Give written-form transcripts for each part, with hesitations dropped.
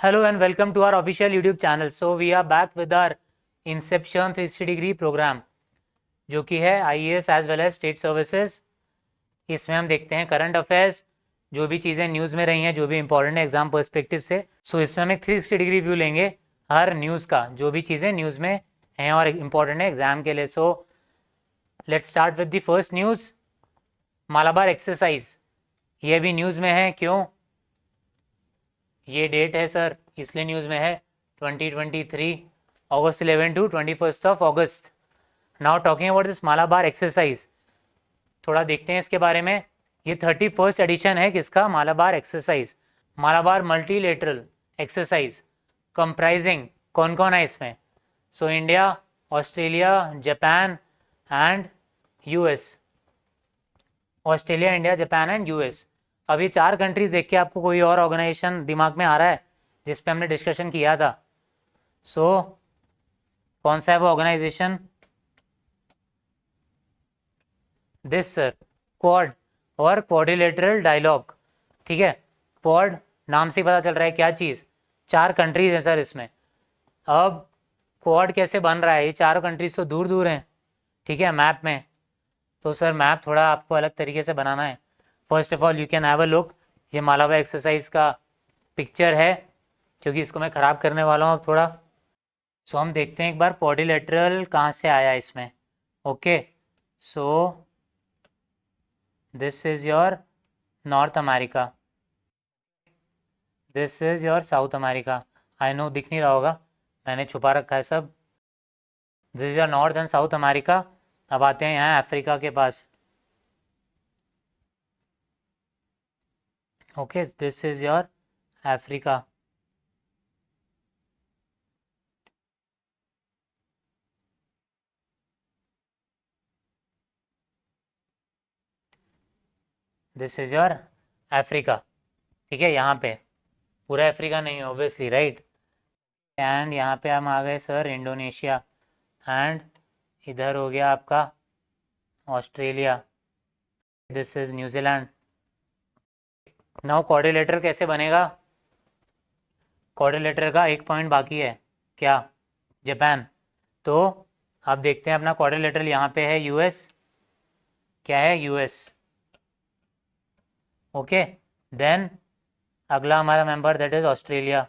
Hello and welcome to our official YouTube channel. So we are back with our Inception 360 degree program जो कि है IAS as well as state services. इसमें हम देखते हैं current affairs, जो भी चीज़ें न्यूज़ में रही हैं, जो भी इंपॉर्टेंट है एग्जाम पर्सपेक्टिव से। सो इसमें हम एक 360 डिग्री व्यू लेंगे हर न्यूज़ का, जो भी चीज़ें न्यूज़ में हैं और इंपॉर्टेंट है एग्जाम के लिए। So let's start with the first news, Malabar exercise. ये भी न्यूज़ में है, क्यों? ये डेट है सर, इसलिए न्यूज़ में है 2023 अगस्त 11 to 21 of August. Now talking about this Malabar exercise, थोड़ा देखते हैं इसके बारे में। ये 31st एडिशन है किसका? Malabar exercise, Malabar multilateral exercise. Comprising कौन कौन है इसमें? So India, Australia, Japan and US. Australia, India, Japan and US. अब ये 4 कंट्रीज देख के आपको कोई और ऑर्गेनाइजेशन दिमाग में आ रहा है जिस पे हमने डिस्कशन किया था? सो कौन सा है वो ऑर्गेनाइजेशन? दिस सर, क्वाड और क्वाड्रिलेटरल डायलॉग। ठीक है, क्वाड नाम से पता चल रहा है क्या चीज़, 4 कंट्रीज हैं सर इसमें। अब क्वाड कैसे बन रहा है? ये 4 कंट्रीज तो दूर दूर हैं, ठीक है, मैप में। तो सर मैप थोड़ा आपको अलग तरीके से बनाना है। First of all you can have a look, ये मालाबार एक्सरसाइज का पिक्चर है, क्योंकि इसको मैं ख़राब करने वाला हूँ अब थोड़ा। सो हम देखते हैं एक बार क्वाड्रिलेटरल कहाँ से आया इसमें। Okay, so this is your North America, this is your South America. I know दिख नहीं रहा होगा, मैंने छुपा रखा है सब। This is your North and South America. अब आते हैं यहाँ अफ्रीका के पास। Okay, this is your Africa. This is your Africa, ठीक है। यहाँ पे पूरा अफ्रीका नहीं है ऑब्वियसली, राइट। एंड यहाँ पे हम आ गए सर इंडोनेशिया, एंड इधर हो गया आपका Australia, this is New Zealand. Now quadrilateral कैसे बनेगा? क्वाड्रिलेटरल का एक पॉइंट बाकी है, क्या? जापान। तो आप देखते हैं अपना क्वाड्रिलेटरल यहाँ पे है यूएस, क्या है? यूएस। ओके, देन अगला हमारा member that is Australia,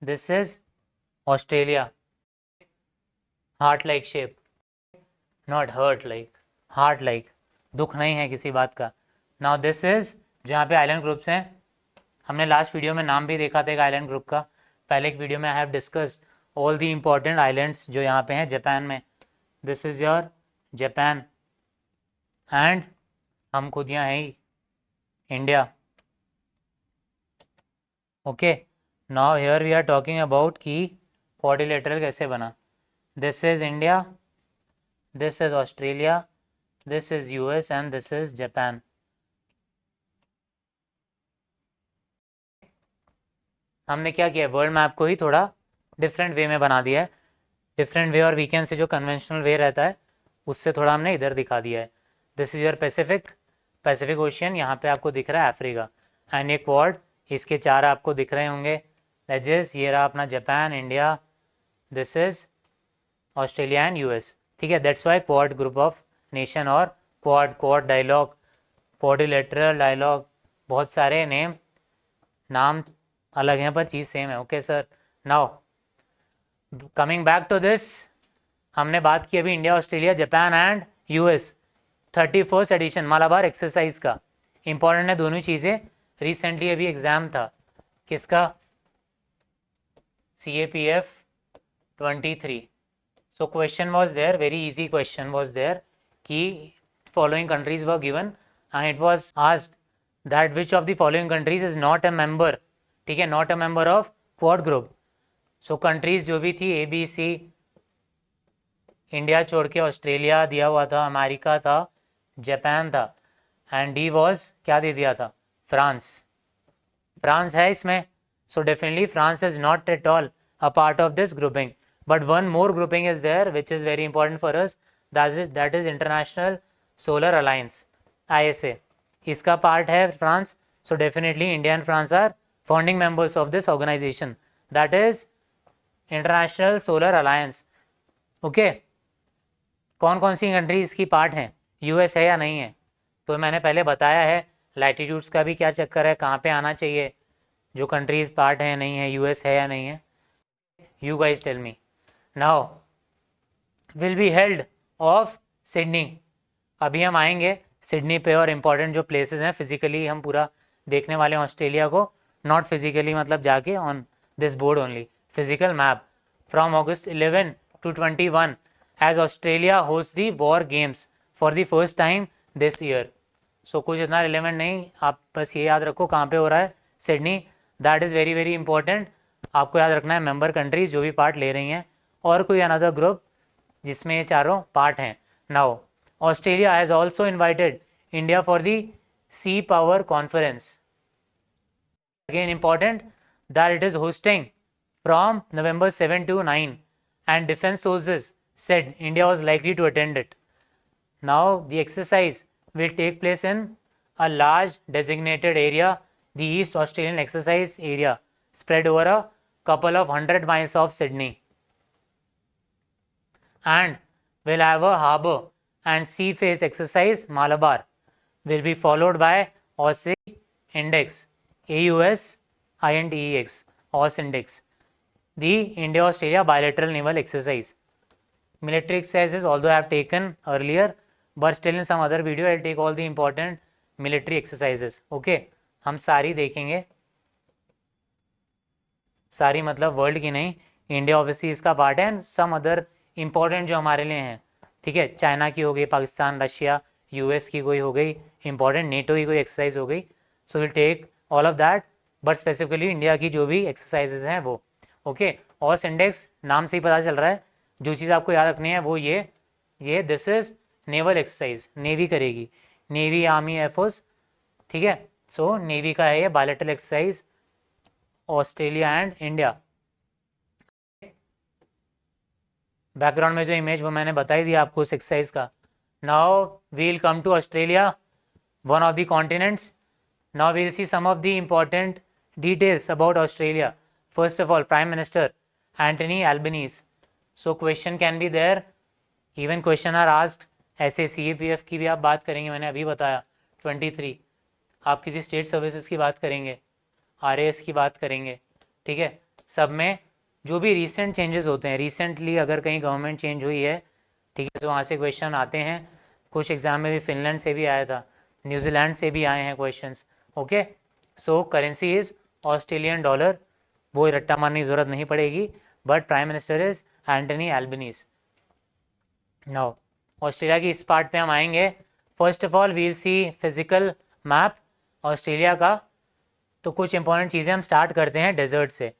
this is Australia. Heart like shape, not hurt like, heart like, दुख नहीं है किसी बात का। नाउ दिस इज जहाँ पे आइलैंड ग्रुप्स हैं, हमने लास्ट वीडियो में नाम भी देखा था एक आइलैंड ग्रुप का। पहले एक वीडियो में I have discussed all the important islands जो यहाँ पे हैं जापान में। This is your Japan, and हम खुद यहाँ हैं India. Okay, now here we are talking about कि क्वाड्रिलेटरल कैसे बना। This is India, this is Australia, this is US and this is Japan. हमने क्या किया, वर्ल्ड मैप को ही थोड़ा डिफरेंट वे में बना दिया है। डिफरेंट वे और वीकेंड से जो कन्वेंशनल वे रहता है उससे थोड़ा हमने इधर दिखा दिया है। This is your Pacific, Pacific ocean, यहाँ पे आपको दिख रहा है अफ्रीका। एंड ये क्वाड, इसके 4 आपको दिख रहे होंगे, दैट इज ये रहा अपना Japan, India, this is Australia and US. ठीक है, that's why Quad group of nation, और Quad, Quad dialogue, quadrilateral dialogue, बहुत सारे नाम अलग हैं पर चीज़ सेम है। Okay sir, now coming back to this, हमने बात की अभी India, Australia, Japan and US. 31st edition Malabar exercise का इंपॉर्टेंट है दोनों चीज़ें। रिसेंटली अभी एग्ज़ाम था किसका? CAPF 23। So question was there, very easy question was there कि following countries were given and it was asked that which of the following countries is not a member, ठीक है, not a member of Quad group. So countries जो भी थी ABC, India छोड़ के Australia दिया हुआ था, अमेरिका था, जापान था, एंड D वॉज क्या दे दिया था? फ्रांस। फ्रांस है इसमें, so definitely France is not at all a part of this grouping. But one more grouping is there which is very important for us, that is International Solar Alliance, ISA। इसका part है France, So definitely India and France are founding members of this organization, that is international Solar alliance. Okay, कौन कौन सी country इसकी part हैं, US है या नहीं है, तो मैंने पहले बताया है. लैटिट्यूड्स का भी क्या चक्कर है, कहाँ पे आना चाहिए, जो कंट्रीज पार्ट है नहीं है, यूएस है या नहीं है. You guys tell me. Now will be held of Sydney. अभी हम आएंगे सिडनी पे और इम्पॉर्टेंट जो प्लेसेस हैं फिजिकली हम पूरा देखने वाले हैं ऑस्ट्रेलिया को, नॉट फिजिकली मतलब जाके on this board only, physical map. From August 11 to 21 as Australia hosts the war games for the first time this year. So कुछ इतना रिलेवेंट नहीं, आप बस ये याद रखो कहाँ पे हो रहा है, Sydney. That is very very important. आपको याद रखना है मेंबर कंट्रीज जो भी पार्ट ले रही हैं और कोई अनदर ग्रुप जिसमें ये चारों पार्ट हैं. Now Australia has also invited India for the sea power conference. Again important that it is hosting from November 7 to 9 and defense sources said India was likely to attend it. Now the exercise will take place in a large designated area, the East Australian Exercise Area, spread over a couple of 100 miles of Sydney, and will have a harbour and sea face exercise. Malabar will be followed by Aussie Index, AUS INDEX, AUS Index, the India-Australia bilateral naval exercise. Military exercises although I have taken earlier, but still in some other video I will take all the important military exercises. Okay, हम सारी देखेंगे, सारी मतलब world की नहीं, India obviously इसका part है, and some other important जो हमारे लिए हैं. ठीक है, चाइना की हो गई, पाकिस्तान, रशिया, यूएस की कोई हो गई इंपॉर्टेंट, नेटो की कोई एक्सरसाइज हो गई. So will take all of that, but specifically India की जो भी एक्सरसाइजेज हैं वो. ओके, ऑस इंडेक्स नाम से ही पता चल रहा है, जो चीज़ आपको याद रखनी है वो ये this is naval exercise, navy करेगी, नेवी, आर्मी, एयरफोर्स. ठीक है, सो नेवी का है ये bilateral exercise Australia and India. Background में जो इमेज वो मैंने बताई दी आपको उस एक्सरसाइज का. Now we'll come to Australia, one of the continents. Now we'll see some of the important details about Australia. First of all, Prime Minister Anthony Albanese. So question can be there. Even question are asked. ऐसे CAPF की भी आप बात करेंगे, मैंने अभी बताया 23. आप किसी स्टेट सर्विसेज की बात करेंगे, RAS की बात करेंगे. ठीक है, सब में जो भी रिसेंट चेंजेस होते हैं, रिसेंटली अगर कहीं गवर्नमेंट चेंज हुई है, ठीक है, तो वहाँ से क्वेश्चन आते हैं. कुछ एग्जाम में भी फिनलैंड से भी आया था, न्यूजीलैंड से भी आए हैं questions. Okay, so currency is Australian dollar, वो रट्टा मारने की ज़रूरत नहीं पड़ेगी, but prime minister is Anthony Albanese. Now Australia की इस पार्ट पे हम आएंगे. First of all we'll see physical map Australia का. तो कुछ इंपॉर्टेंट चीज़ें हम स्टार्ट करते हैं डेजर्ट से.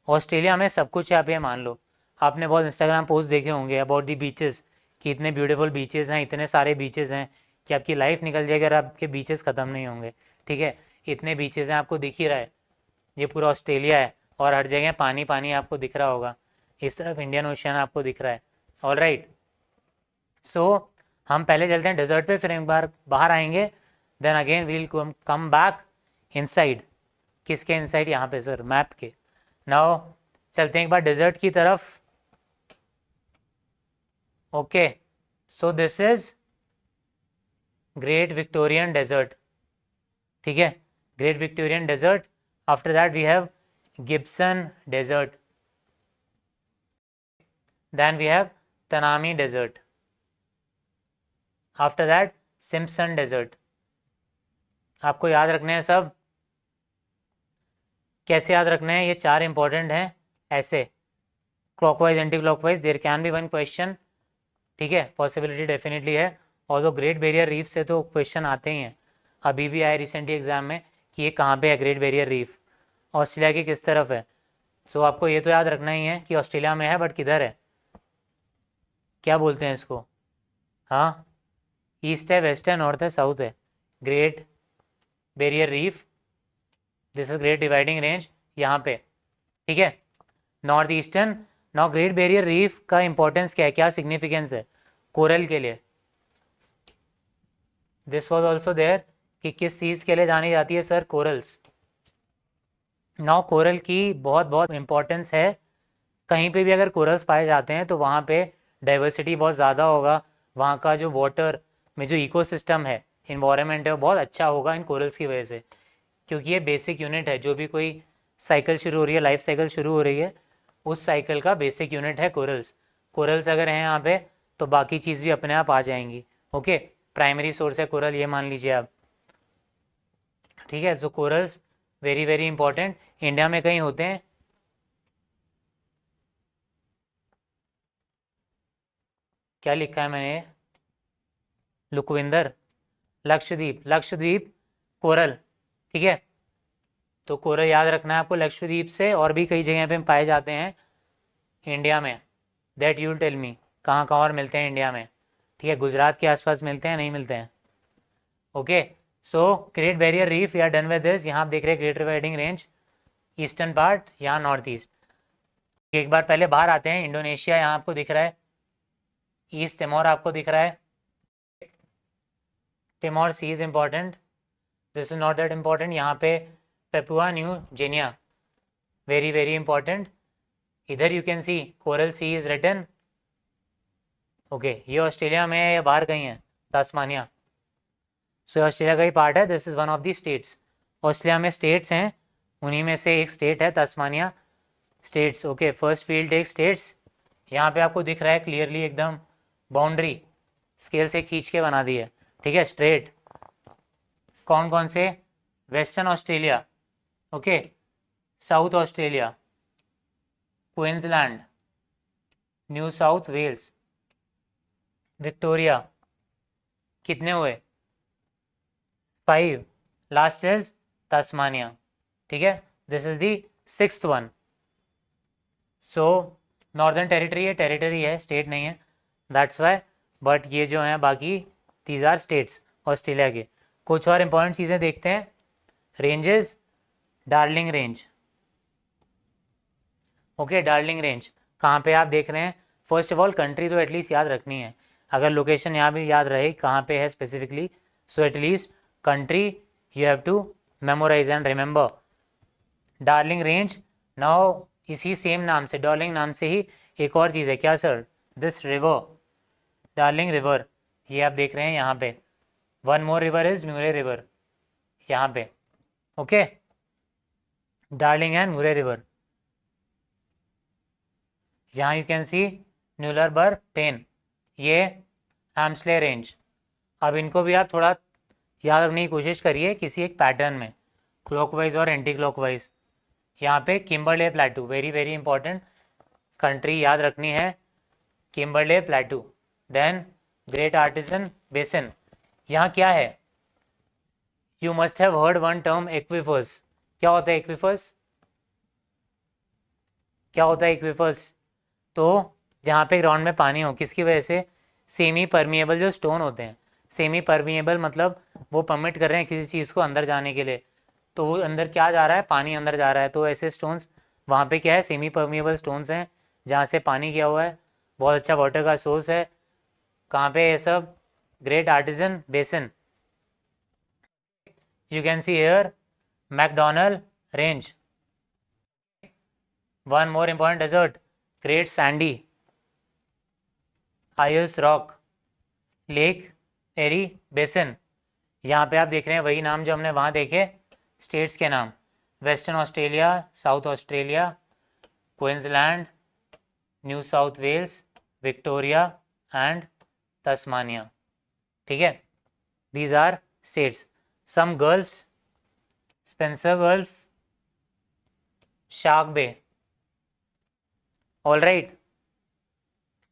ऑस्ट्रेलिया में सब कुछ है, आप ये मान लो. आपने बहुत इंस्टाग्राम पोस्ट देखे होंगे अबाउट दी बीचेस, कि इतने ब्यूटीफुल बीचेस हैं, इतने सारे बीचेस हैं कि आपकी लाइफ निकल जाएगी अगर आपके बीचेस ख़त्म नहीं होंगे. ठीक है, इतने बीचेस हैं, आपको दिख ही रहा है, ये पूरा ऑस्ट्रेलिया है और हर जगह पानी पानी आपको दिख रहा होगा. इस तरफ इंडियन ओशन आपको दिख रहा है. ऑल राइट, सो हम पहले चलते हैं डेजर्ट पे, फिर एक बार बाहर आएंगे, then again we'll come back inside. किसके इनसाइड? यहाँ पे सर, मैप के. नाउ चलते हैं एक बार डेजर्ट की तरफ. Okay, so this is Great Victorian Desert. ठीक है, Great Victorian Desert. After that we have Gibson Desert, then we have Tanami Desert, after that Simpson Desert. आपको याद रखने हैं सब. कैसे याद रखने हैं? ये चार इंपॉर्टेंट हैं ऐसे, clockwise, anti clockwise. There can be one question. ठीक है, पॉसिबिलिटी डेफिनेटली है. और तो ग्रेट बैरियर रीफ से तो क्वेश्चन आते ही हैं, अभी भी आए रिसेंटली एग्जाम में कि ये कहाँ पे है ग्रेट बैरियर रीफ, ऑस्ट्रेलिया की किस तरफ है. सो आपको ये तो याद रखना ही है कि ऑस्ट्रेलिया में है, बट किधर है, क्या बोलते हैं इसको. हाँ, ईस्ट है, वेस्ट है, नॉर्थ है, साउथ है. Great Barrier reef, this is great dividing range यहाँ पे. ठीक है, north eastern. Now great Barrier reef का इंपॉर्टेंस क्या है, क्या सिग्निफिकेंस है कोरल के लिए. दिस वॉज ऑल्सो देयर कि किस चीज़ के लिए जानी जाती है सर? कोरल्स। नाउ कोरल की बहुत बहुत इम्पोर्टेंस है। कहीं पे भी अगर कोरल्स पाए जाते हैं तो वहाँ पे डाइवर्सिटी बहुत ज़्यादा होगा, वहाँ का जो वाटर में जो इकोसिस्टम है, इन्वायरमेंट है, वो बहुत अच्छा होगा इन कोरल्स की वजह से, क्योंकि ये बेसिक यूनिट है। जो भी कोई साइकिल शुरू हो रही है, लाइफ साइकिल शुरू हो रही है, उस साइकिल का बेसिक यूनिट है कोरल्स। कोरल्स अगर हैं यहाँ पे तो बाकी चीज़ भी अपने आप आ जाएंगी। ओके, प्राइमरी सोर्स है कोरल, ये मान लीजिए आप। ठीक है, so corals very very important. India में कहीं होते हैं? क्या लिखा है मैंने? लुकविंदर, लक्षद्वीप, लक्षद्वीप कोरल। ठीक है, तो कोरल याद रखना है आपको लक्षद्वीप से, और भी कई जगह पे पाए जाते हैं इंडिया में। दैट यूल टेल मी कहाँ कहाँ और मिलते हैं इंडिया में। ठीक है, गुजरात के आसपास मिलते हैं, नहीं मिलते हैं? Okay, so Great Barrier Reef, या डन विद दिस। यहाँ आप देख रहे हैं Greater Bering Range, eastern part, यहाँ नॉर्थ ईस्ट। एक बार पहले बाहर आते हैं, इंडोनेशिया यहाँ आपको दिख रहा है, ईस्ट तिमोर आपको दिख रहा है। Timor Sea is important, this is not that important. यहाँ पे Papua New Guinea, very very important. इधर you can see Coral Sea is written. Okay, ये ऑस्ट्रेलिया में है या बाहर कहीं है? तास्मानिया। सो ऑस्ट्रेलिया का ही पार्ट है, this is one of the states. Australia में स्टेट्स हैं, उन्हीं में से एक स्टेट है Tasmania. States, okay, first field एक स्टेट्स। यहाँ पे आपको दिख रहा है क्लियरली एकदम बाउंड्री स्केल से खींच के बना दी है। ठीक है, स्ट्रेट। कौन कौन से? Western Australia, okay, South Australia, Queensland, New South Wales, Victoria. कितने हुए? 5। Last is Tasmania. ठीक है, this is the 6th one. So Northern Territory है, टेरिटरी है, स्टेट नहीं है, दैट्स वाई। बट ये जो हैं बाकी दीज आर स्टेट्स ऑस्ट्रेलिया के। कुछ और इंपॉर्टेंट चीज़ें देखते हैं। Ranges, darling range, okay, darling range कहाँ पे आप देख रहे हैं? फर्स्ट ऑफ ऑल कंट्री तो एटलीस्ट याद रखनी है, अगर लोकेशन यहाँ भी याद रहे कहाँ पे है specifically, so at least country you have to memorise and remember. Darling range. Now इसी सेम नाम से, डार्लिंग नाम से ही एक और चीज़ है, क्या sir? This river, darling river, ये आप देख रहे हैं यहाँ पे। One more river is म्यूरे river, यहाँ पे। Okay, darling and म्यूरे river. यहाँ यू कैन सी न्यूलरबर पेन, ये हैम्सले रेंज। अब इनको भी आप थोड़ा याद रखने की कोशिश करिए किसी एक पैटर्न में, क्लॉकवाइज और एंटी क्लॉकवाइज। यहाँ पे Kimberley plateau, very very important, country याद रखनी है, Kimberley plateau. Then great artesian basin, यहाँ क्या है? You must have heard one term, aquifers. क्या होता है एक्विफर्स? क्या होता है एक्विफर्स? तो जहाँ पे ग्राउंड में पानी हो, किसकी वजह से? सेमी परमिएबल जो स्टोन होते हैं। सेमी परमिएबल मतलब वो परमिट कर रहे हैं किसी चीज़ को अंदर जाने के लिए, तो वो अंदर क्या जा रहा है? पानी अंदर जा रहा है। तो ऐसे स्टोन्स वहाँ पे क्या है? सेमी परमिएबल स्टोन्स हैं, जहाँ से पानी गया हुआ है, बहुत अच्छा वाटर का सोर्स है। कहाँ पे ये सब? Great artesian basin. You can see here MacDonnell range. One more important desert, great sandy, Ayers Rock, Lake Eyre basin. यहाँ पे आप देख रहे हैं वही नाम जो हमने वहाँ देखे, स्टेट्स के नाम, Western Australia, South Australia, Queensland, New South Wales, Victoria and Tasmania. ठीक है, these are states. Some gulfs, Spencer gulf, Shark Bay. All right,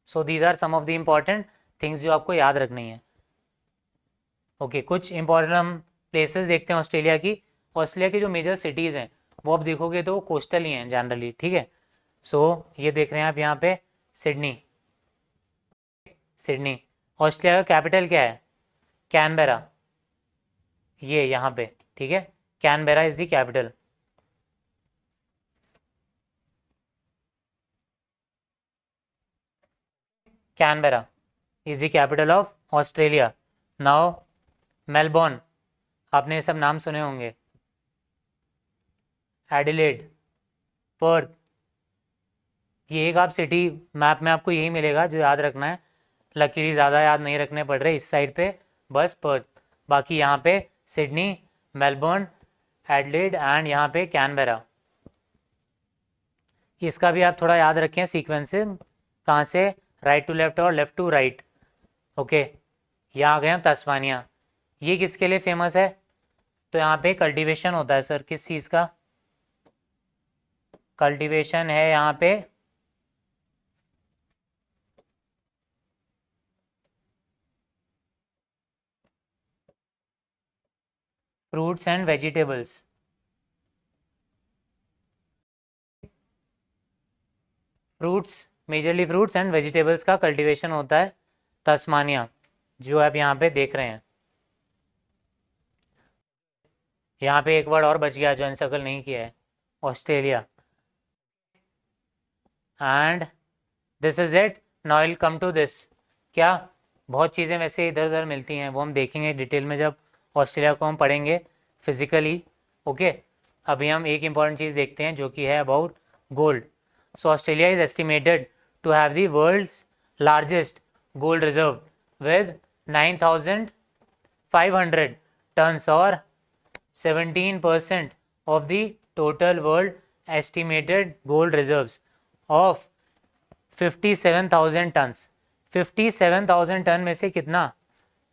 so these are some of the important things जो आपको याद रखनी है। Okay, कुछ important हम places देखते हैं ऑस्ट्रेलिया की। ऑस्ट्रेलिया की जो मेजर सिटीज़ हैं वो आप देखोगे तो कोस्टल ही हैं जनरली। ठीक है, सो ये देख रहे हैं आप यहाँ पे सिडनी। सिडनी, ऑस्ट्रेलिया का कैपिटल क्या है? कैनबेरा, ये यहाँ पे। ठीक है, Canberra is the capital. Canberra is the capital of Australia. Now Melbourne, आपने ये सब नाम सुने होंगे, एडिलेड, पर्थ। ये एक आप सिटी मैप में आपको यही मिलेगा जो याद रखना है, लकीली ज़्यादा याद नहीं रखने पड़ रहे इस साइड पे, बस पर्थ। बाकी यहाँ पे सिडनी, मेलबर्न, एडिलेड एंड यहाँ पे कैनबेरा। इसका भी आप थोड़ा याद रखें सीक्वेंसिंग, कहाँ से राइट टू लेफ्ट और लेफ्ट टू राइट। ओके, यहाँ आ गए हम तस्मानिया। ये किसके लिए फेमस है? तो यहाँ पे कल्टीवेशन होता है सर, किस चीज़ का कल्टीवेशन है यहाँ पे? Fruits and vegetables. Fruits, majorly fruits and vegetables का कल्टीवेशन होता है तस्मानिया, जो आप यहाँ पे देख रहे हैं। यहाँ पे एक वर्ड और बच गया जो एनसर्कल नहीं किया है, Australia. And this is it. Now will come to this. क्या बहुत चीज़ें वैसे इधर उधर मिलती हैं, वो हम देखेंगे डिटेल में जब ऑस्ट्रेलिया को हम पढ़ेंगे फिजिकली। ओके, अभी हम एक इम्पॉर्टेंट चीज़ देखते हैं जो कि है about gold. So Australia is estimated to have the world's largest gold reserve with 9,500 tonnes और 17% of the total world estimated gold reserves of 57,000 tons। 57,000 ton में से कितना?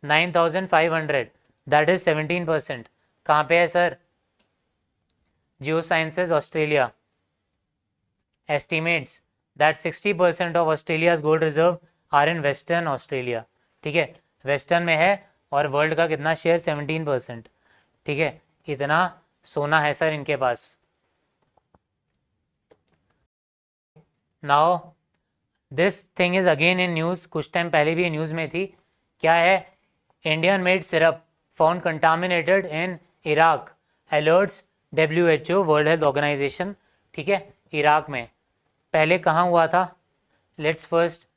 9,500, दैट इज 17%। कहाँ पे है sir? Jio sciences Australia estimates that 60% of Australia's gold reserve are in Western Australia। ठीक है, western में है और वर्ल्ड का कितना शेयर? 17%। ठीक है, इतना सोना है सर इनके पास। Now this thing is again in news, कुछ टाइम पहले भी न्यूज़ में थी। क्या है? Indian made syrup found contaminated in Iraq, alerts WHO, world health organisation. ठीक है, इराक में। पहले कहाँ हुआ था? Let's first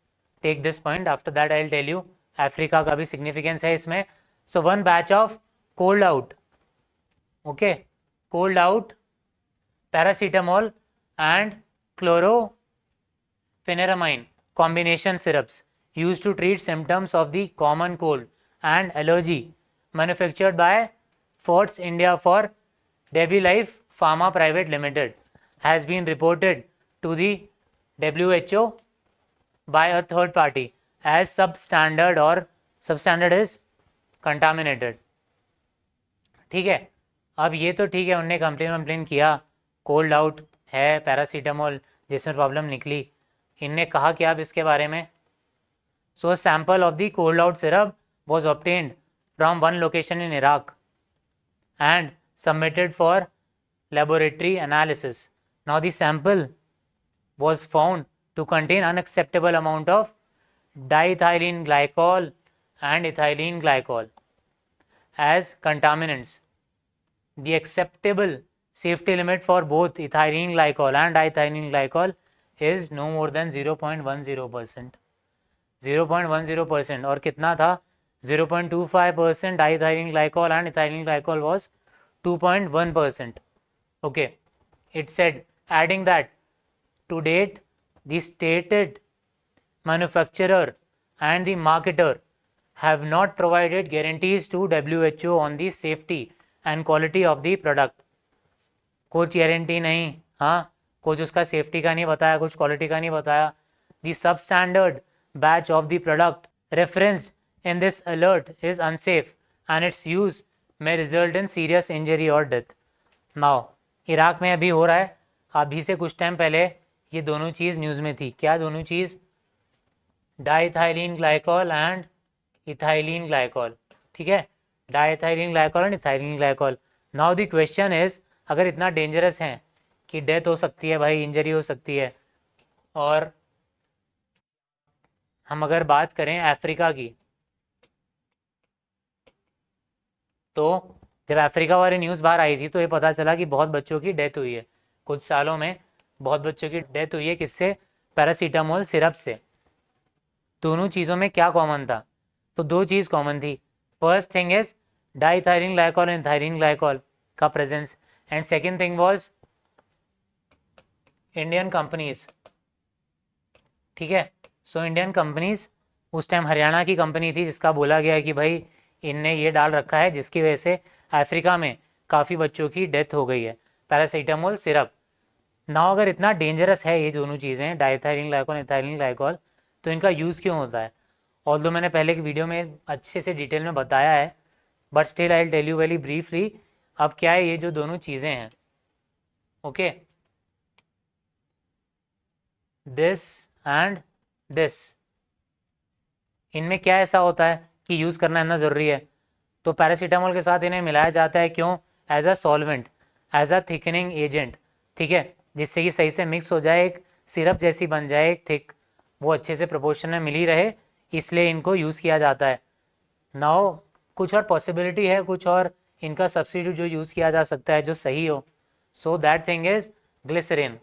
take this point, after that I will tell you. Africa का भी सिग्निफिकेंस है इसमें। So one batch of cold out, okay, cold out paracetamol and chlorpheniramine combination syrups used to treat symptoms of the common cold and allergy, manufactured by Fortis India for Debi Life Pharma Private Limited, has been reported to the WHO by a third party as substandard, or substandard is contaminated। ठीक है, अब ये तो ठीक है, उनने complain किया cold out है पैरासीटामोल जिसमें प्रॉब्लम निकली। इनने कहा क्या अब इसके बारे में? So sample of the cold out syrup was obtained from one location in Iraq and submitted for laboratory analysis. Now the sample was found to contain unacceptable amount of diethylene glycol and ethylene glycol as contaminants. The acceptable safety limit for both ethylene glycol and diethylene glycol is no more than 0.10%. 0.10%। और कितना था? 0.25% diethylene glycol and ethylene glycol was 2.1%। okay, it said, adding that to date the stated manufacturer and the marketer have not provided guarantees to WHO on the safety and quality of the product। कुछ guarantee नहीं, हाँ, कुछ उसका safety का नहीं बताया, कुछ quality का नहीं बताया। the substandard batch of the product referenced in this alert is unsafe and its use may result in serious injury or death। now Iraq में अभी हो रहा है, अभी से कुछ टाइम पहले ये दोनों चीज़ न्यूज़ में थी। क्या दोनों चीज़? Diethylene glycol and ethylene glycol. ठीक है, diethylene glycol and ethylene glycol. Now the question is, अगर इतना डेंजरस है कि डेथ हो सकती है भाई, इंजरी हो सकती है, और हम अगर बात करें अफ्रीका की, तो जब अफ्रीका वाली न्यूज़ बाहर आई थी तो ये पता चला कि बहुत बच्चों की डेथ हुई है, कुछ सालों में बहुत बच्चों की डेथ हुई है। किससे? पैरासीटामोल सिरप से। दोनों चीज़ों में क्या कॉमन था? तो दो चीज़ कॉमन थी। First thing is diethylene glycol and ethylene glycol का presence. And second thing was Indian companies, ठीक है। सो इंडियन कंपनीज, उस टाइम हरियाणा की कंपनी थी जिसका बोला गया कि भाई इनने ये डाल रखा है जिसकी वजह से अफ्रीका में काफ़ी बच्चों की डेथ हो गई है, पैरासीटामोल सिरप। ना अगर इतना डेंजरस है ये दोनों चीज़ें, डाईथाइलिन ग्लाइकॉल, इथाइलिन ग्लाइकॉल, तो इनका यूज़ क्यों होता है? ऑल्दो मैंने पहले की वीडियो में अच्छे से डिटेल में बताया है, but still I will tell you very briefly. अब क्या है, ये जो दोनों चीज़ें हैं, ओके, दिस एंड दिस, इनमें क्या ऐसा होता है कि यूज़ करना इतना ज़रूरी है? तो पैरासीटामोल के साथ इन्हें मिलाया जाता है, क्यों? As a solvent, as a thickening agent, ठीक है, जिससे कि सही से मिक्स हो जाए, एक सिरप जैसी बन जाए, एक थिक, वो अच्छे से प्रोपोर्शन में मिली रहे, इसलिए इनको यूज़ किया जाता है। नाउ कुछ और पॉसिबिलिटी है, कुछ और इनका सब्स्टिट्यूट जो यूज़ किया जा सकता है जो सही हो। So that thing is glycerine.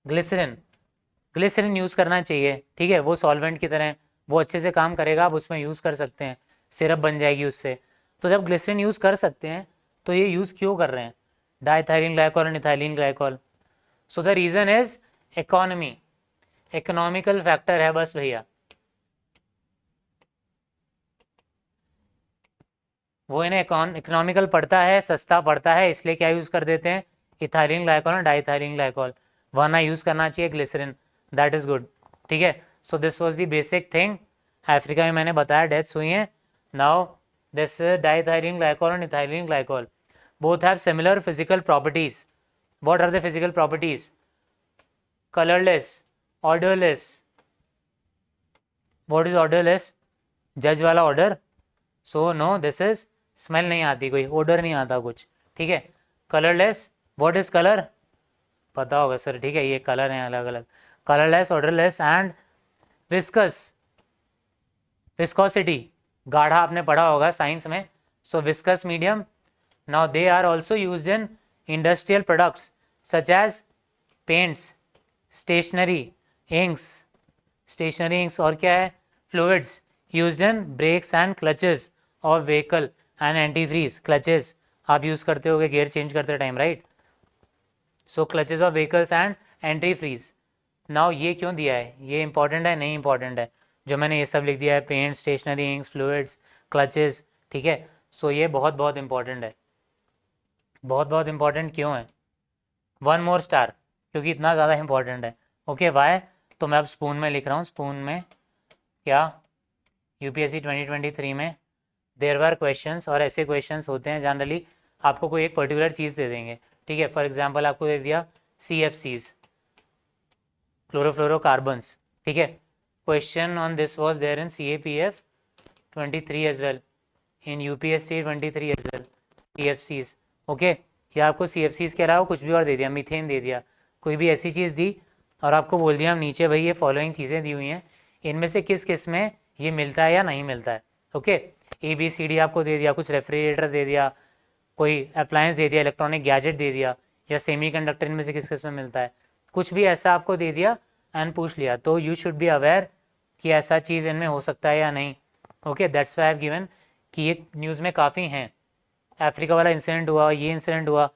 Glycerine, glycerine use करना चाहिए, ठीक है, वो सॉल्वेंट की तरह, वो अच्छे से काम करेगा, आप उसमें यूज़ कर सकते हैं, सिरप बन जाएगी उससे। तो जब ग्लिसरीन यूज़ कर सकते हैं तो ये यूज़ क्यों कर रहे हैं, diethylene glycol and ethylene glycol? So the reason is economy, economical factor है बस भैया। वो इन्हें इकोनॉमिकल पड़ता है, सस्ता पड़ता है, इसलिए क्या यूज़ कर देते हैं, इथाइलिन ग्लाइकॉल और डाईथाइलिन ग्लाइकॉल, वरना यूज़ करना चाहिए ग्लिसरीन। दैट इज़ गुड, ठीक है। So this was the basic thing. Africa में मैंने बताया डेथ्स हुई हैं। नाउ दिस डाईथाइलिन ग्लाइकॉल और ethylene glycol both have similar physical properties. What are the physical properties? Colourless, odourless. What is odourless? जज वाला order. So no, this is smell नहीं आती, कोई ऑर्डर नहीं आता कुछ, ठीक है। Colourless, what is colour? पता होगा सर, ठीक है, ये कलर हैं अलग अलग। Colourless, odourless and viscous, viscosity, गाढ़ा आपने पढ़ा होगा साइंस में। So viscous medium. Now they are also used in industrial products such as paints, stationery, inks, stationery inks, और क्या है, fluids used in brakes and clutches of vehicle and anti freeze. Clutches आप use करते होगे gear change करते time, right? So clutches of vehicles and anti freeze. Now ये क्यों दिया है, ये इंपॉर्टेंट है नहीं इंपॉर्टेंट है? जो मैंने ये सब लिख दिया है, paint, stationery, inks, fluids, clutches, ठीक है। सो ये बहुत बहुत इंपॉर्टेंट है। बहुत बहुत इंपॉर्टेंट क्यों है? 1 मोर स्टार, क्योंकि इतना ज़्यादा इंपॉर्टेंट है। Okay, why? तो मैं अब स्पून में लिख रहा हूँ। स्पून में क्या, यूपीएससी 2023 में देयर वर क्वेश्चंस, और ऐसे क्वेश्चंस होते हैं जनरली आपको कोई एक पर्टिकुलर चीज़ दे देंगे, ठीक है। फॉर एग्जांपल आपको दे दिया CFCs, क्लोरोफ्लोरोकार्बन्स, ठीक है। Question on this was there in CAPF 23 as well, in UPSC 23 as well, CFCs, okay. या आपको CFCs के अलावा कुछ भी और दे दिया, मीथेन दे दिया, कोई भी ऐसी चीज़ दी और आपको बोल दिया हम नीचे भाई ये फॉलोइंग चीज़ें दी हुई हैं, इनमें से किस किस में ये मिलता है या नहीं मिलता है, ओके। ABCD आपको दे दिया, कुछ रेफ्रिजरेटर दे दिया, कोई अप्लायंस दे दिया, इलेक्ट्रॉनिक गैजेट दे दिया, या सेमीकंडक्टर, इनमें से किस किस में मिलता है, कुछ भी ऐसा आपको दे दिया एंड पूछ लिया, तो यू शुड बी अवेयर कि ऐसा चीज़ इनमें हो सकता है या नहीं, okay. That's why I have given कि ये न्यूज़ में काफ़ी हैं। अफ्रीका वाला इंसिडेंट हुआ, ये इंसिडेंट हुआ,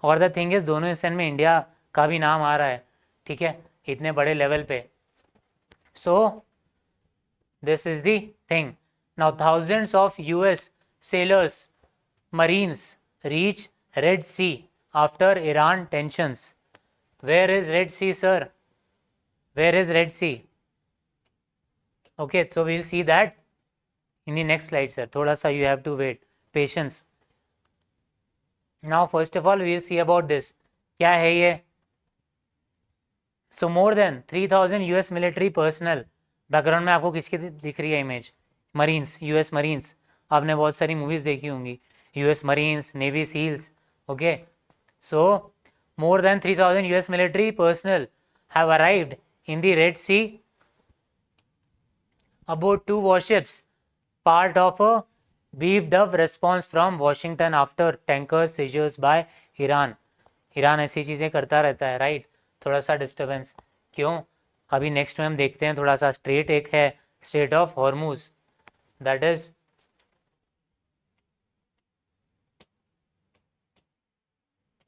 और द थिंग इज़ दोनों इंसिडेंट में इंडिया का भी नाम आ रहा है, ठीक है, इतने बड़े लेवल पे। सो this is the thing. Now thousands of US sailors, marines reach Red Sea after Iran tensions. Where is Red Sea, sir? Where is Red Sea? Okay, so we'll see that in the next slide, sir. थोड़ा सा you have to wait, patience. Now first of all we'll see about this. क्या है ये? So more than 3000 US military personnel, background में आपको किसकी दिख रही है इमेज? मरीन्स, US मरीन्स, आपने बहुत सारी मूवीज़ देखी होंगी, US marines, navy seals, okay. So more than 3000 US military personnel have arrived in the Red Sea aboard 2 warships, part of a beefed up response from Washington after tanker seizures by Iran. Iran ऐसी चीज़ें करता रहता है, right? थोड़ा सा disturbance क्यों? अभी next में हम देखते हैं, थोड़ा सा स्ट्रेट एक है state of Hormuz, that is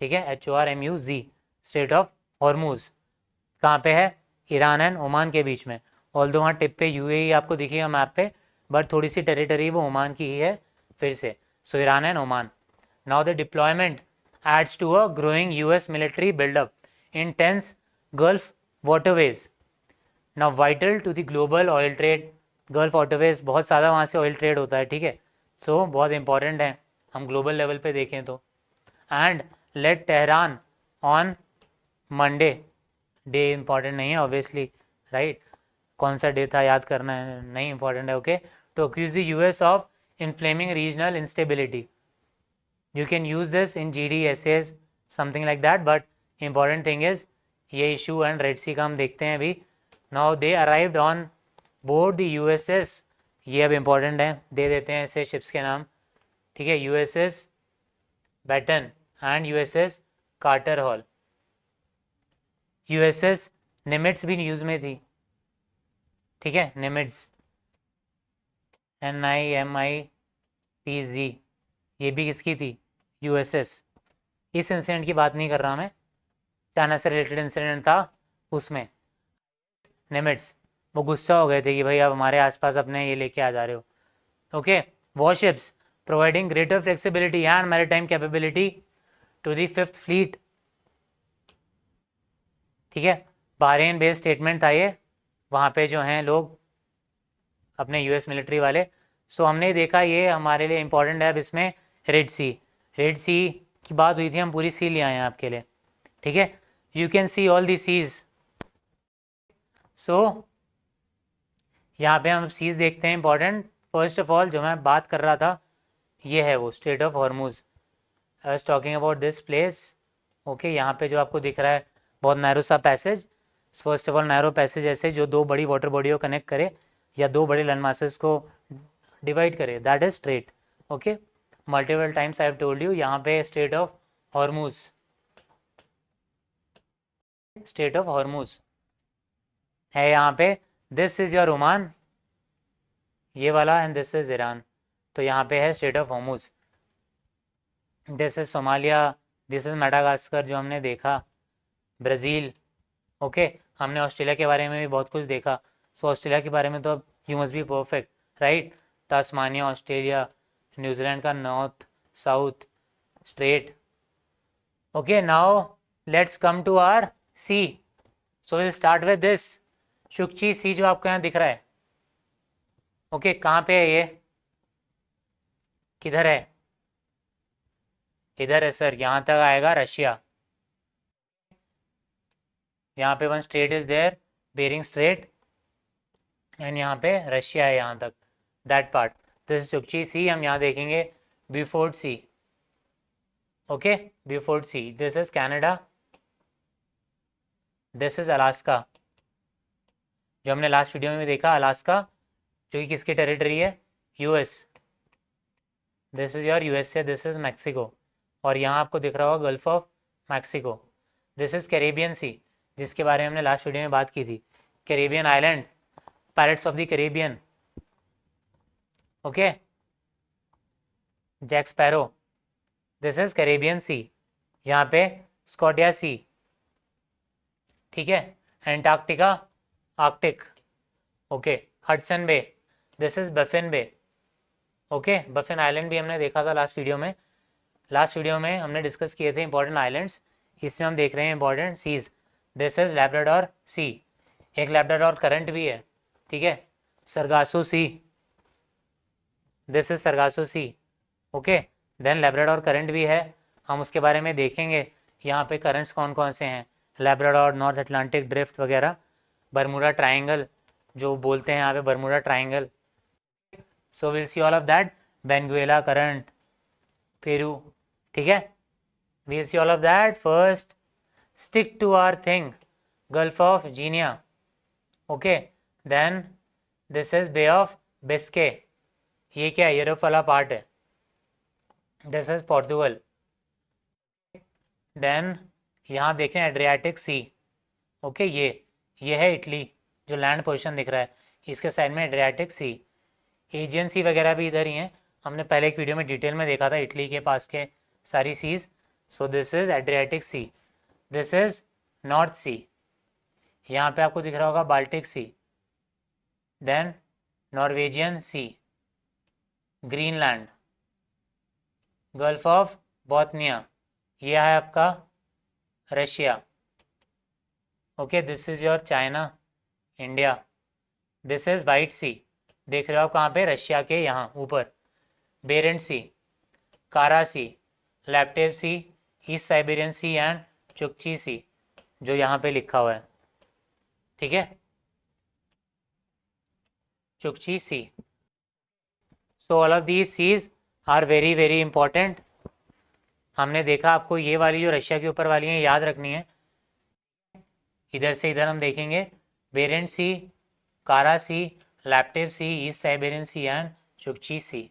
ठीक है HORMUZ, स्टेट ऑफ हॉर्मूज कहाँ पे है? ईरान एंड ओमान के बीच में। ऑल्दो वहाँ टिप पे UAE आपको दिखेगा मैप पे, बट थोड़ी सी टेरिटरी वो ओमान की ही है फिर से। So Iran and Oman. Now the deployment adds to a growing US military buildup in tense Gulf waterways. Now vital to the global oil trade, Gulf waterways बहुत ज़्यादा वहाँ से ऑयल ट्रेड होता है, ठीक है। सो बहुत इंपॉर्टेंट है हम ग्लोबल लेवल पे देखें तो। And let Tehran on Monday, day important नहीं है ऑब्वियसली, राइट, कौन सा डे था याद करना है नहीं इंपॉर्टेंट है, okay. To accuse the US of inflaming regional instability, you can use this in GD essays something like that, but important thing is ये issue and Red Sea का हम देखते हैं अभी। now they arrived on board the USS, ये अब important है, दे देते हैं ऐसे ships के नाम, ठीक है, USS Bataan and USS Carter Hall. USS Nimitz भी न्यूज़ में थी, ठीक है, निमिट्स NIMITZ, ये भी किसकी थी? USS। इस इंसिडेंट की बात नहीं कर रहा मैं, चाइना से रिलेटेड इंसिडेंट था उसमें। निमिट्स वो गुस्सा हो गए थे कि भाई आप हमारे आसपास अपने ये लेके आ जा रहे हो, okay. Warships providing greater flexibility and maritime capability to the 5th fleet, ठीक है, बहरीन बेस्ड स्टेटमेंट था ये, वहाँ पे जो हैं लोग अपने US मिलिट्री वाले। सो हमने देखा ये हमारे लिए इंपॉर्टेंट है अब इसमें रेड सी, रेड सी की बात हुई थी, हम पूरी सी ले आए हैं आपके लिए, ठीक है। You can see all the seas. So यहाँ पे हम सीज देखते हैं इंपॉर्टेंट। फर्स्ट ऑफ ऑल जो मैं बात कर रहा था ये है वो state of Hormuz, I was talking about this place, okay. यहाँ पे जो आपको दिख रहा है बहुत नैरो सा passage, first of all narrow passage ऐसे जो दो बड़ी वाटर बॉडी को कनेक्ट करे या दो बड़े लैंड मासेस को डिवाइड करे, that is straight, okay. Multiple times I have told you यहाँ पे state of Hormuz, state of Hormuz है यहाँ पे। दिस इज योर ओमान, ये वाला, एंड दिस इज ईरान, तो यहाँ पे है state of Hormuz. This is Somalia, this is Madagascar जो हमने देखा, ब्राज़ील, ओके। हमने ऑस्ट्रेलिया के बारे में भी बहुत कुछ देखा। सो ऑस्ट्रेलिया के बारे में तो you must be perfect, right. Tasmania Australia, New Zealand का north south strait, okay. Now let's come to our sea. So will start with this Chukchi sea जो आपको यहाँ दिख रहा है, ओके। कहाँ पे है ये, किधर है? इधर है सर, यहाँ तक आएगा रशिया, यहाँ पे one strait is there, Bering strait, and यहाँ पे रशिया है यहाँ तक, that part. This Chukchi sea हम यहाँ देखेंगे, Beaufort sea, okay, Beaufort sea. This is Canada, this is Alaska, जो हमने लास्ट वीडियो में देखा, अलास्का जो कि किसकी टेरिटरी है? US। This is your USA, this is Mexico, और यहाँ आपको दिख रहा होगा gulf of Mexico. This is Caribbean sea, जिसके बारे में हमने लास्ट वीडियो में बात की थी, Caribbean island, pirates of the Caribbean, okay, Jack Sparrow. This is Caribbean sea, यहाँ पे स्कॉटिया सी, ठीक है, Antarctica, Arctic, okay, Hudson bay, this is Baffin bay, okay. Baffin island भी हमने देखा था लास्ट वीडियो में, लास्ट वीडियो में हमने डिस्कस किए थे इंपॉर्टेंट आइलैंड्स, इसमें हम देख रहे हैं important seas. This is Labrador sea, एक लैब्राडोर करंट भी है, ठीक है, Sargasso sea, this is Sargasso sea, okay. Then Labrador current भी है, हम उसके बारे में देखेंगे। यहाँ पे करंट्स कौन कौन से हैं, लैब्राडोर, नॉर्थ अटलांटिक ड्रिफ्ट वगैरह, बरमूडा ट्राइंगल जो बोलते हैं यहाँ पे, Bermuda triangle. So will see all of that, Benguela current, Peru, ठीक है, we'll see all of that. First stick to our thing, Gulf of Guinea, okay. Then this is Bay of Biscay, ये क्या है? Europe वाला part है, this is Portugal. Then यहाँ देखें Adriatic सी, okay, ये है इटली, जो लैंड पोजीशन दिख रहा है, इसके साइड में एड्रियाटिक सी। एजियन सी वगैरह भी इधर ही हैं, हमने पहले एक वीडियो में डिटेल में देखा था इटली के पास के सारी seas. So this is Adriatic sea, this is north sea. यहाँ पे आपको दिख रहा होगा Baltic sea, then Norwegian sea, Greenland, gulf of Bothnia, यह है आपका Russia. Okay, this is your China, India. This is white sea, देख रहे हो आप कहाँ पे, रशिया के यहाँ ऊपर। Barents sea, Kara sea, Laptev sea, east Siberian sea and Chukchi sea, जो यहाँ पे लिखा हुआ है, ठीक है, Chukchi sea. So all of these seas are very very important. हमने देखा आपको ये वाली जो रशिया के ऊपर वाली है याद रखनी है। इधर से इधर हम देखेंगे, बेरेंट sea, Kara sea, Laptev sea, east Siberian sea and Chukchi सी,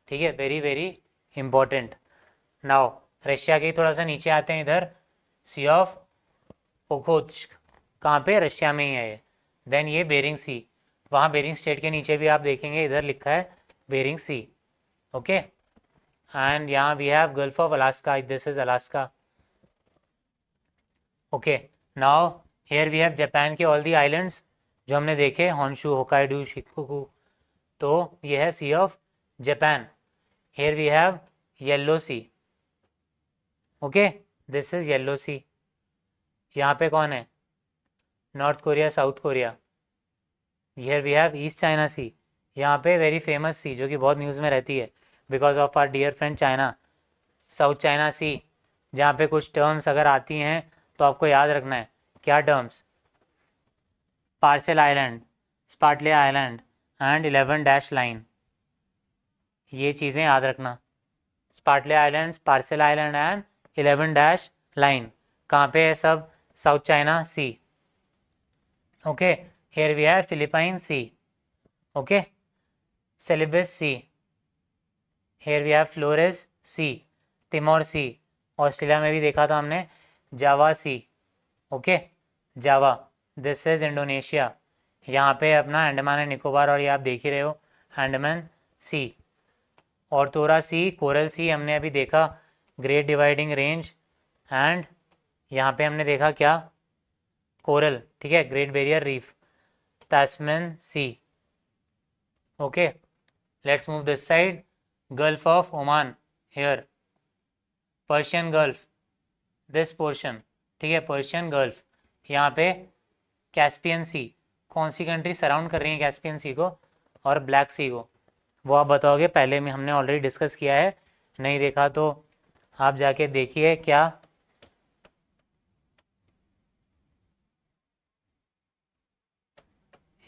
ठीक है, very very important. Now Russia के थोड़ा सा नीचे आते हैं, इधर सी ऑफ ओखोत्स्क, कहाँ पे, रशिया में ही है ये। देन ये बेरिंग सी, वहाँ बेरिंग स्टेट के नीचे भी आप देखेंगे इधर लिखा है बेरिंग सी। ओके, एंड यहाँ we have gulf of Alaska, this is Alaska. Okay, now here we have Japan के ऑल दी आइलैंड्स जो हमने देखे, होन्शु, होकाइडो, शिकोकू, तो ये है sea of Japan. Here we have yellow sea, okay, this is yellow sea. यहाँ पे कौन है, north Korea, south Korea. Here we have east China sea, यहाँ पे वेरी फेमस सी जो कि बहुत न्यूज़ में रहती है because of our dear friend China. South China sea, जहाँ पे कुछ टर्म्स अगर आती हैं तो आपको याद रखना है, क्या terms, Paracel island, Spratly island and 11 dash line, ये चीज़ें याद रखना। Spratly island, Paracel island and 11 dash line, कहाँ पे है सब, south China sea. Okay, here we have Philippine sea, okay, Celebes sea, here we have Flores sea, Timor sea, Australia में भी देखा था हमने, Java sea, okay, Java, this is Indonesia. यहाँ पे अपना अंडमान एंड निकोबार, और ये आप देख ही रहे हो अंडमान सी। और तोरा सी, कोरल सी हमने अभी देखा, ग्रेट डिवाइडिंग रेंज, एंड यहाँ पे हमने देखा क्या, कोरल, ठीक है, Great Barrier Reef, Tasman sea. Okay, let's move this side, gulf of Oman, here Persian gulf, this portion, ठीक है, पर्शियन गल्फ। यहाँ पे कैस्पियन सी, कौन सी कंट्री सराउंड कर रही है कैस्पियन सी को और ब्लैक सी को, वो आप बताओगे, पहले में हमने ऑलरेडी डिस्कस किया है, नहीं देखा तो आप जाके देखिए। क्या,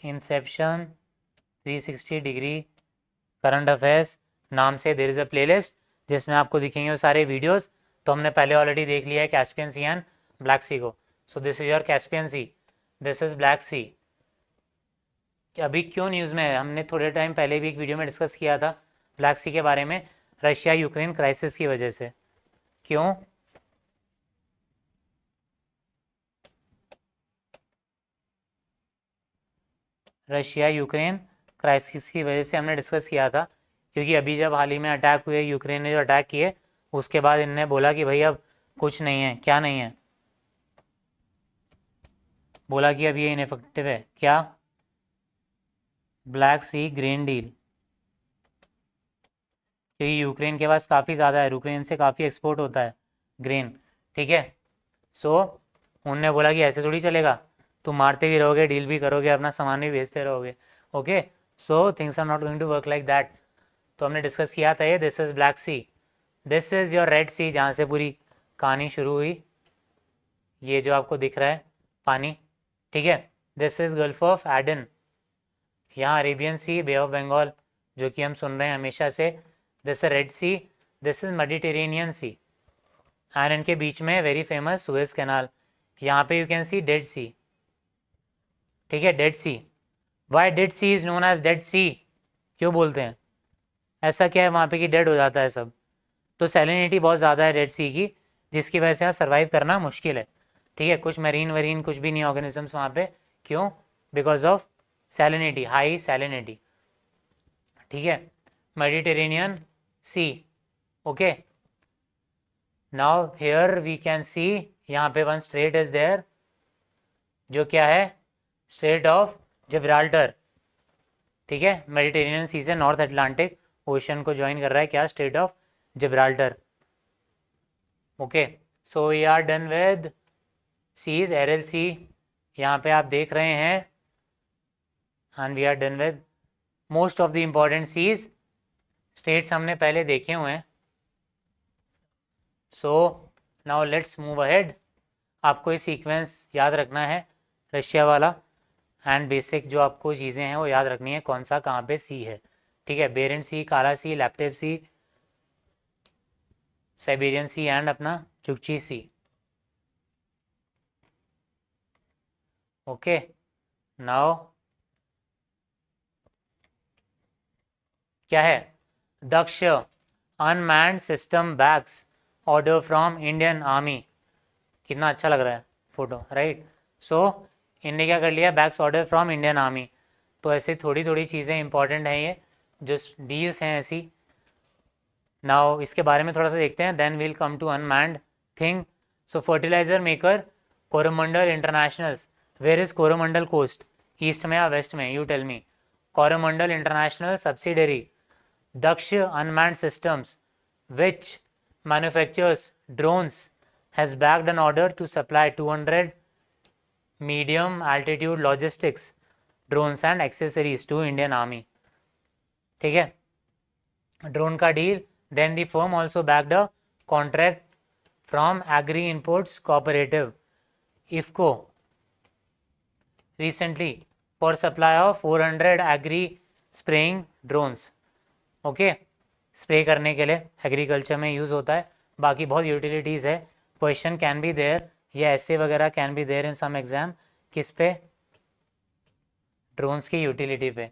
इंसेप्शन 360 डिग्री करंट अफेयर्स नाम से देयर इज़ अ प्लेलिस्ट जिसमें आपको दिखेंगे वो सारे वीडियोस। तो हमने पहले ऑलरेडी देख लिया है Caspian sea and black sea को। So this is your Caspian sea, this is black sea. अभी क्यों न्यूज़ में है, हमने थोड़े टाइम पहले भी एक वीडियो में डिस्कस किया था ब्लैक सी के बारे में, रशिया यूक्रेन क्राइसिस की वजह से। क्यों, रशिया यूक्रेन क्राइसिस की वजह से हमने डिस्कस किया था, क्योंकि अभी जब हाल ही में अटैक हुए, यूक्रेन ने जो अटैक किए, उसके बाद इनने बोला कि भाई अब कुछ नहीं है। क्या नहीं है, बोला कि अब ये इनफेक्टिव है। क्या, ब्लैक सी ग्रेन डील, क्योंकि यूक्रेन के पास काफ़ी ज़्यादा है, यूक्रेन से काफ़ी एक्सपोर्ट होता है ग्रेन, ठीक है। सो उनने बोला कि ऐसे थोड़ी चलेगा, तुम मारते भी रहोगे, डील भी करोगे, अपना सामान भी भेजते रहोगे। Okay, so things are not going to work like that. तो हमने डिस्कस किया था ये, this is black sea, this is your red sea, जहाँ से पूरी कहानी शुरू हुई, ये जो आपको दिख रहा है पानी, ठीक है। This is gulf of Aden, यहाँ Arabian sea, bay of Bengal जो कि हम सुन रहे हैं हमेशा से, this red sea, this is Mediterranean sea, and इनके बीच में वेरी फेमस सुएज कैनाल। यहाँ पे you can see dead sea, ठीक है, dead sea. Why dead sea is known as dead sea, क्यों बोलते हैं ऐसा, क्या है वहाँ पे कि डेड हो जाता है सब, तो सैलिनिटी बहुत ज़्यादा है डेड सी की, जिसकी वजह से यहाँ सर्वाइव करना मुश्किल है, ठीक है। कुछ मरीन वरीन कुछ भी नहीं ऑर्गेनिजम्स वहाँ पे, क्यों, because of salinity, high salinity, ठीक है, Mediterranean sea, okay. Now here we can see, यहाँ पे वन स्ट्रेट इज देयर, जो क्या है, स्ट्रेट ऑफ जिब्राल्टर, ठीक है, मेडिटेरेनियन सी से नॉर्थ अटलांटिक ओशन को ज्वाइन कर रहा है क्या, strait of Gibraltar, okay. So we are done with seas, Aral sea यहाँ पे आप देख रहे हैं, and we are done with most of the important seas, states हमने पहले देखे हुए हैं। So now let's move ahead, आपको ये सीक्वेंस याद रखना है रशिया वाला, एंड बेसिक जो आपको चीज़ें हैं वो याद रखनी है, कौन सा कहाँ पे सी है, ठीक है, बेरेंट सी, काला सी, लैप्टिव सी, साइबेरियन सी एंड अपना चुकची सी, ओके। नाउ क्या है, Daksh unmanned system bags order from Indian army, कितना अच्छा लग रहा है फोटो, राइट। सो इंडिया क्या कर लिया, bags order from Indian army. तो ऐसे थोड़ी थोड़ी चीज़ें इंपॉर्टेंट हैं, ये जो डील्स हैं ऐसी। नाउ इसके बारे में थोड़ा सा देखते हैं, then will come to unmanned thing. So fertiliser maker Coromandel International's, where is Coromandel coast, east में या वेस्ट में, you tell me. Coromandel International subsidiary Dhaksha unmanned systems which manufactures drones has bagged an order to supply 200 medium altitude logistics drones and accessories to Indian Army, ठीक है, drone का deal. Then the firm also bagged a contract from Agri Imports Cooperative IFCO recently for supply of 400 agri spraying drones, okay, spray करने के लिए agriculture में use होता है, बाकी बहुत यूटिलिटीज़ है। क्वेश्चन कैन बी देयर, या ऐसे वगैरह can be there in some exam, किस पे, ड्रोन्स की यूटिलिटी पे,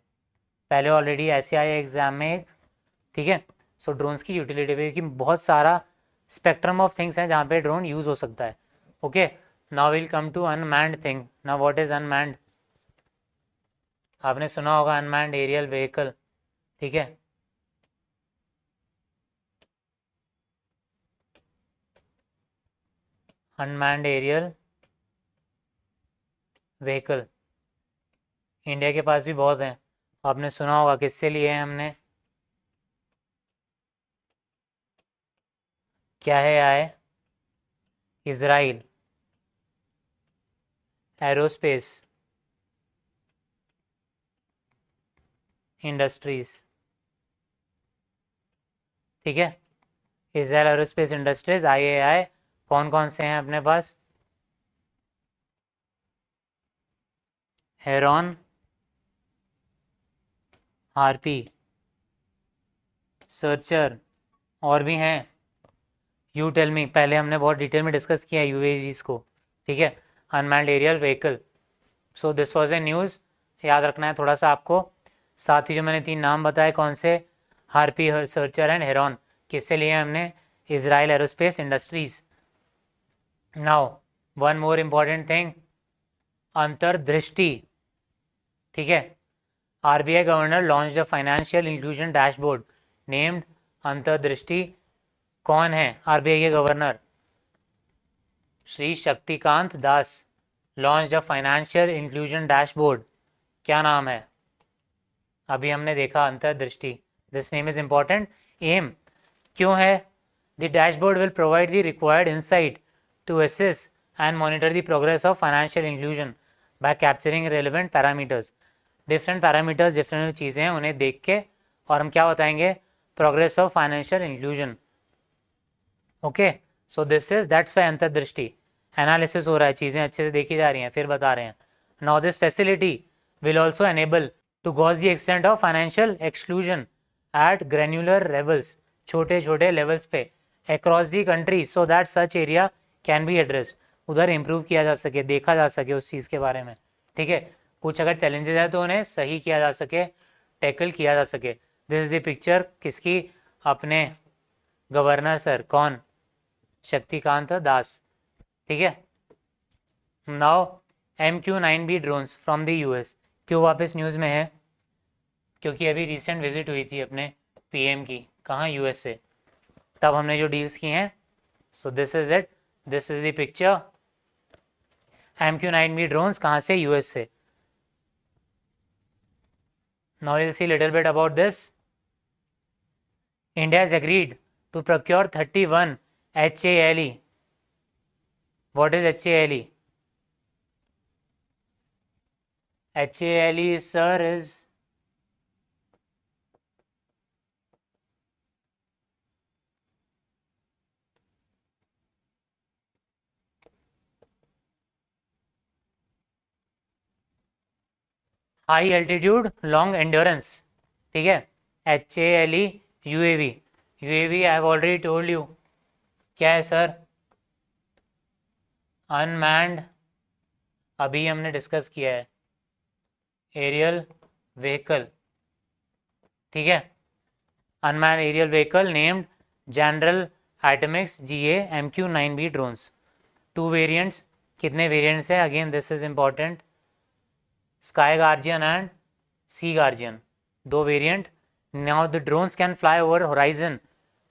पहले ऑलरेडी ऐसे आए एग्जाम में एक, ठीक है। सो ड्रोन्स की यूटिलिटी पे, क्योंकि बहुत सारा स्पेक्ट्रम ऑफ थिंग्स हैं जहाँ पे ड्रोन यूज़ हो सकता है, okay. Now will come to unmanned thing. Now what is unmanned, आपने सुना होगा अनमैन्ड एरियल व्हीकल, ठीक है, अनमैन्ड एरियल व्हीकल इंडिया के पास भी बहुत हैं, आपने सुना होगा किससे लिए हैं हमने, क्या है आए, इजराइल एरोस्पेस इंडस्ट्रीज, ठीक है, इजराइल एरोस्पेस इंडस्ट्रीज IAI। कौन कौन से हैं अपने पास, हेरॉन, हार्पी, सर्चर, और भी हैं, यू टेल मी। पहले हमने बहुत डिटेल में डिस्कस किया UAVs को, ठीक है, unmanned aerial vehicle. So this was a news, याद रखना है थोड़ा सा आपको। साथ ही जो मैंने 3 नाम बताए कौन से, हार्पी, सर्चर एंड हेरॉन, किससे लिए हमने, Israel Aerospace Industries. Now one more important thing, Antardrishti, ठीक है, RBI governor launched a financial inclusion dashboard named Antardrishti. कौन है RBI के governor, Shri Shaktikanta Das, launched a financial inclusion dashboard, क्या नाम है, अभी हमने देखा Antardrishti, this name is important. Aim क्यों है, the dashboard will provide the required insight to assess and monitor the progress of financial inclusion by capturing relevant parameters. Different parameters, different चीज़ें हैं, उन्हें देख के और हम क्या बताएंगे, progress of financial inclusion, okay. So this is that's why अंतर्दृष्टि, एनालिसिस हो रहा है, चीज़ें अच्छे से देखी जा रही हैं, फिर बता रहे हैं। Now this facility will also enable to gauge the extent of financial exclusion at granular levels, छोटे छोटे लेवल्स पे across the country, so that such area can be addressed, उधर इम्प्रूव किया जा सके, देखा जा सके उस चीज़ के बारे में, ठीक है। कुछ अगर चैलेंजेस है तो उन्हें सही किया जा सके, टैकल किया जा सके। दिस इज द पिक्चर किसकी, अपने गवर्नर सर, कौन, शक्तिकांत दास, ठीक है। Now MQ-9B drones from the US, क्यों वापस न्यूज़ में है? क्योंकि अभी रिसेंट विजिट हुई थी अपने पीएम की, कहाँ, यूएसए। तब हमने जो डील्स की हैं, सो this is it, this is the picture. MQ-9B drones कहाँ से? यूएस से। Now we'll see little bit about this. India has agreed to procure 31 HALE. What is HALE? HALE, sir, is high altitude long endurance, ठीक है। HALE UAV, UAV I have already told you क्या है sir? Unmanned, अभी हमने discuss किया है, aerial vehicle, ठीक है। Unman aerial vehicle named general atomics GA MQ-9B drones. 2 variants, कितने वेरिएंट्स है? Again this is important, sky guardian and sea guardian, 2 variant. Now the drones can fly over horizon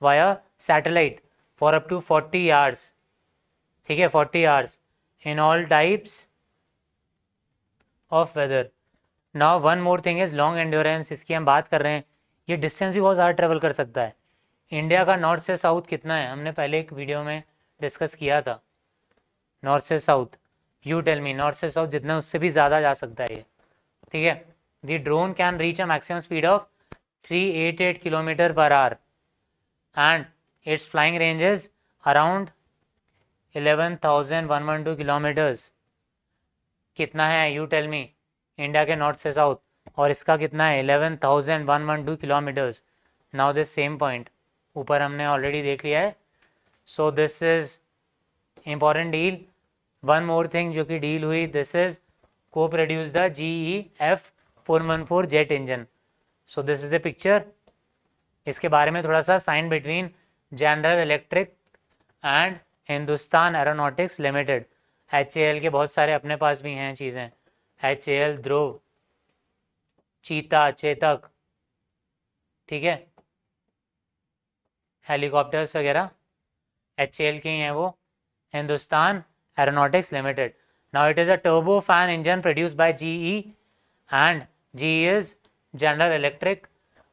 via satellite for up to 40 hours, ठीक है, 40 hours in all types of weather. Now one more thing is long endurance, इसकी हम बात कर रहे हैं, ये distance भी बहुत ज़्यादा ट्रेवल कर सकता है। इंडिया का नॉर्थ से साउथ कितना है? हमने पहले एक वीडियो में डिस्कस किया था, नॉर्थ से south. You tell me, north से साउथ जितना, उससे भी ज़्यादा जा सकता है ये, ठीक है। The drone can reach a maximum speed of 388 kilometre per hour and it's flying ranges around 11,112 kilometres. कितना है? यू टेल मी, इंडिया के नॉर्थ से साउथ, और इसका कितना है? 11,112 kilometres. Now this same point ऊपर हमने ऑलरेडी देख लिया है। So this is important deal. One more thing जो कि डील हुई, दिस इज को produce the GE-F414 jet engine. So this is a picture. इसके बारे में थोड़ा सा, sign between General Electric and Hindustan Aeronautics Limited. HAL के बहुत सारे अपने पास भी हैं चीज़ें, HAL, ध्रुव, चीता, चेतक, ठीक है, हेलीकॉप्टर्स वगैरह HAL के ही हैं वो, Hindustan Aeronautics limited. Now it is a turbo fan engine produced by GE and GE is general electric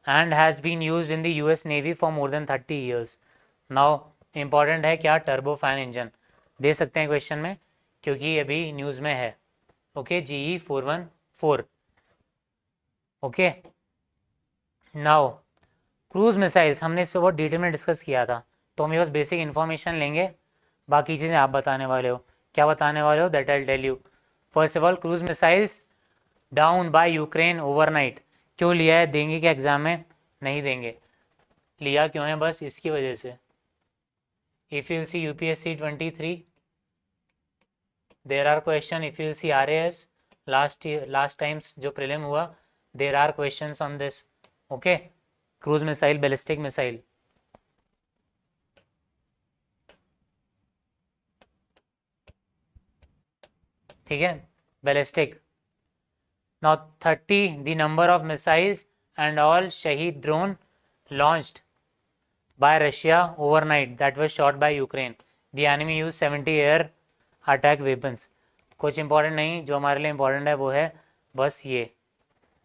and has been used in the US Navy for more than 30 years. Now important है क्या? Turbo fan engine दे सकते हैं question में, क्योंकि अभी news में है। Okay, GE-414। Okay, now cruise missiles, हमने इस पर बहुत डिटेल में डिस्कस किया था, तो हम ये बस बेसिक इन्फॉर्मेशन लेंगे, बाकी चीज़ें आप बताने वाले हो। क्या बताने वाले हो? That I tell you. First of all, cruise missiles down by Ukraine overnight. क्यों लिया है? देंगे क्या एग्जाम में? नहीं देंगे। लिया क्यों है? बस इसकी वजह से। If you see UPSC 23, there are question. If you see RAS, last times जो प्रीलिम हुआ, there are question on this. Okay, cruise missile, ballistic missile, ठीक है, ballistic. Now 30, the number of missiles and all Shahed drone launched by Russia overnight that was shot by Ukraine. The enemy used 70 air attack weapons. कुछ important नहीं, जो हमारे लिए important है वो है बस ये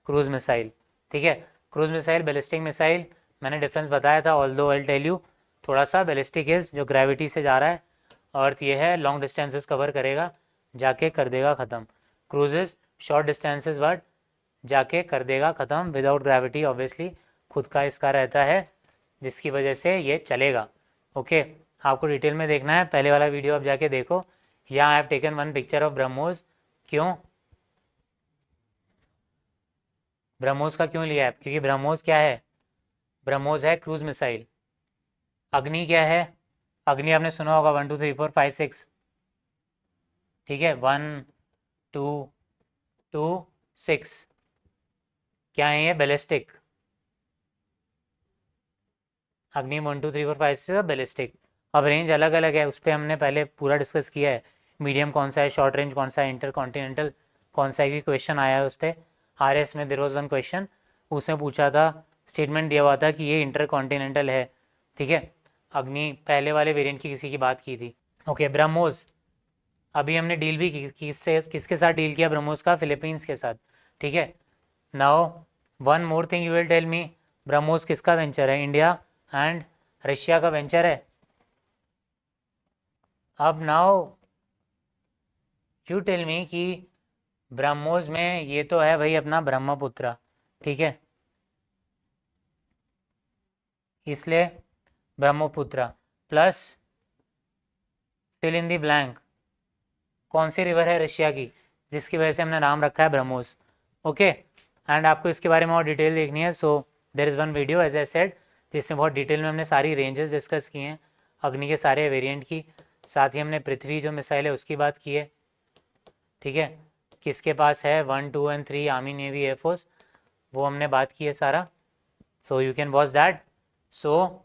क्रूज मिसाइल, ठीक है। क्रूज मिसाइल, बैलिस्टिक मिसाइल, मैंने डिफरेंस बताया था, ऑल्दो आई टेल यू थोड़ा सा। बैलिस्टिक इज जो ग्रेविटी से जा रहा है, अर्थ ये है, लॉन्ग डिस्टेंसेस कवर करेगा, जाके कर देगा ख़त्म। क्रूजेज शॉर्ट डिस्टेंसेस बट जाके कर देगा ख़त्म, विदाउट ग्रेविटी ऑब्वियसली, खुद का इसका रहता है, जिसकी वजह से ये चलेगा। ओके, आपको डिटेल में देखना है, पहले वाला वीडियो आप जाके देखो। यहाँ I have taken one picture of BrahMos. क्यों ब्रह्मोस का क्यों लिया है? क्योंकि ब्रह्मोस क्या है? ब्रह्मोस है क्रूज मिसाइल। अग्नि क्या है? अग्नि आपने सुना होगा, 1 2 3 4 5 6, ठीक है, 1 2 2 6। क्या है ये? बैलिस्टिक। अग्नि 1 2 3 4 5 6 बैलिस्टिक। अब रेंज अलग अलग है, उस पर हमने पहले पूरा डिस्कस किया है, मीडियम कौन सा है, शॉर्ट रेंज कौन सा है, इंटर कॉन्टिनेंटल कौन सा है, कि क्वेश्चन आया है उस पर। RS में देयर वाज वन क्वेश्चन, उसने पूछा था, स्टेटमेंट दिया हुआ था कि ये इंटरकॉन्टिनेंटल है, ठीक है। अग्नि पहले वाले वेरिएंट की किसी की बात की थी। ओके, ब्रह्मोस अभी हमने डील भी की, किसके साथ डील किया ब्रह्मोस का? फिलीपींस के साथ, ठीक है। Now one more thing you will tell me, BrahMos किसका वेंचर है? इंडिया एंड रशिया का वेंचर है। अब नाउ यू टेल मी कि ब्रह्मोस में ये तो है भाई अपना ब्रह्मपुत्र, ठीक है, इसलिए Brahmaputra plus fill in the blank, कौन सी रिवर है रशिया की जिसकी वजह से हमने नाम रखा है ब्रह्मोस। ओके, एंड आपको इसके बारे में और डिटेल देखनी है, so there is one video as I said जिसमें बहुत डिटेल में हमने सारी रेंजेस डिस्कस की हैं अग्नि के सारे वेरिएंट की, साथ ही हमने पृथ्वी जो मिसाइल है उसकी बात की है, ठीक है, किसके पास है 1, 2 एंड 3 आर्मी नेवी एयरफोर्स, वो हमने बात की है सारा। So you can watch that. So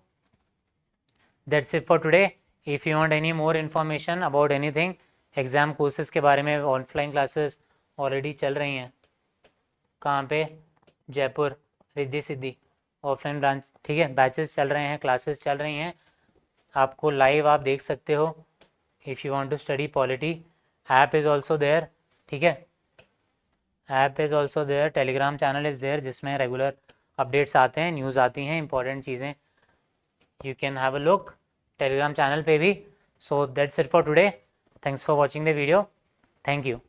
that's it for today. If you want any more information about anything, exam courses के बारे में ऑनलाइन क्लासेस ऑलरेडी चल रही हैं। कहाँ पे? जयपुर रिद्धि सिद्धि ऑफलाइन ब्रांच, ठीक है, बैचेस चल रहे हैं, क्लासेस चल रही हैं, आपको लाइव आप देख सकते हो। If you want to study polity, app is also there, ठीक है, app is also there, Telegram channel is there जिसमें रेगुलर अपडेट्स आते हैं, न्यूज़ आती हैं, इंपॉर्टेंट चीज़ें, you can have a look Telegram channel पे भी। So that's it for today, thanks for watching the video, thank you.